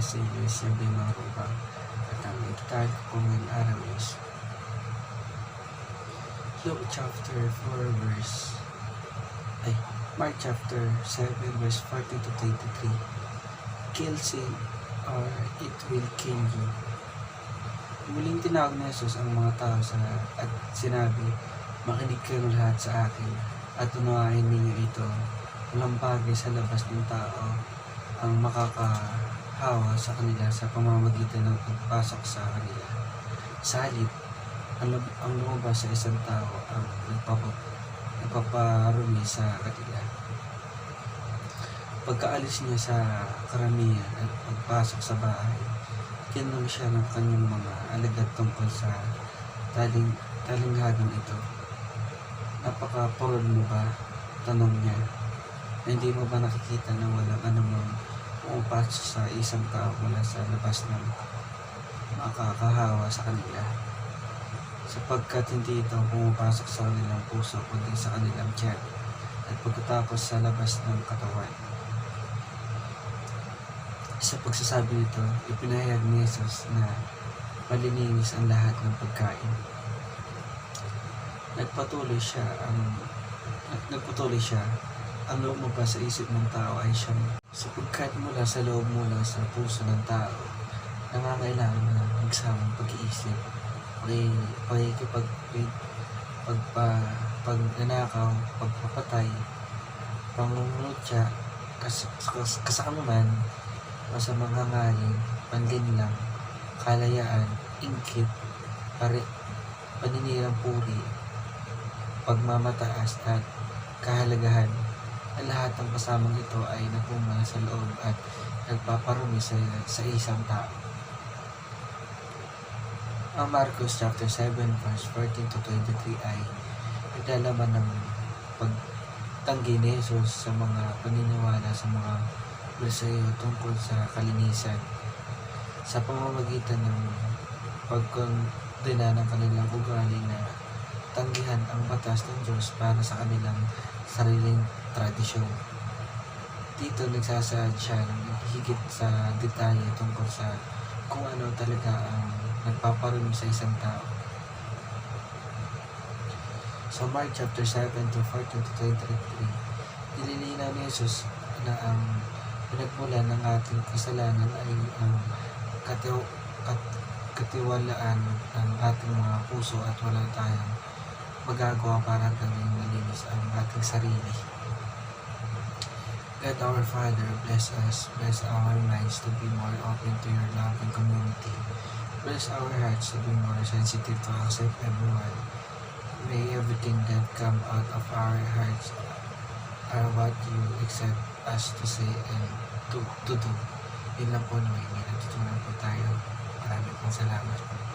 sa Iglesia de Maruba at ang itatal ko ngayong araw is Mark chapter 7 verse 14 to 23. Kill sin or it will kill you. Muling tinawag ni Jesus ang mga tao at sinabi, makinig kayo lahat sa akin at unawain ninyo ito. Walang bagay sa labas ng tao ang makakahawa sa kanila sa pamamagitan ng pagpasok sa kanila. Sa halip, ang lumabas sa isang tao ang nagpaparumi sa kanila. Pagkaalis niya sa karamihan at pagpasok sa bahay, kinulong siya ng kanyang mga alagad tungkol sa talinghagang ito. Napaka-purod mo ba? Tanong niya. Hindi mo ba nakikita na walang anumang pumapasok sa isang tao mula sa labas ng makakahawa sa kanila? Sapagkat hindi ito pumapasok sa kanilang puso kundi sa kanilang tiyan at pagkatapos sa labas ng katawan. Sa pagsasabi nito, ipinahayag ni Jesus na malilinis ang lahat ng pagkain. Nagpatuloy siya, ang lumabas sa isip ng tao ay siyang sapagkat mula sa loob mula sa puso ng tao, nangangailangan ng magsamang pag-iisip, pagnanakaw, pagpapatay, pangungutsya, kasakanuman, masamang hangarin, panlinlang, kalayaan, inggit, paninirang puri, pagmamataas at kahalagahan. Ang lahat ng kasamang ito ay napumala sa loob at nagpaparumi sa isang tao. Ang Marcos chapter 7 verse 14 to 23 ay naglalaman ng pagtanggi ni Jesus sa mga paniniwala sa mga Farisayo tungkol sa kalinisan sa pamamagitan ng pagkondena ng kanilang ugali na tanggihan ang batas ng Diyos para sa kanilang sariling tradisyon. Dito nagsasaad siya ng higit sa detalye tungkol sa kung ano talaga ang nagpaparumi sa isang tao. Sa Mark chapter 7 to 14 to 23, nililinaw ni Jesus na ang pinagmulan ng ating kasalanan ay ang katiwalaan ng ating mga puso at wala tayong magagawa para gawing malinis ang ating sarili. God our Father, bless us, bless our minds to be more open to your love and community. Bless our hearts to be more sensitive to accept everyone. May everything that come out of our hearts are what you accept us to say and to do. Yun lang po naman, may natutunan po tayo. Maraming salamat po.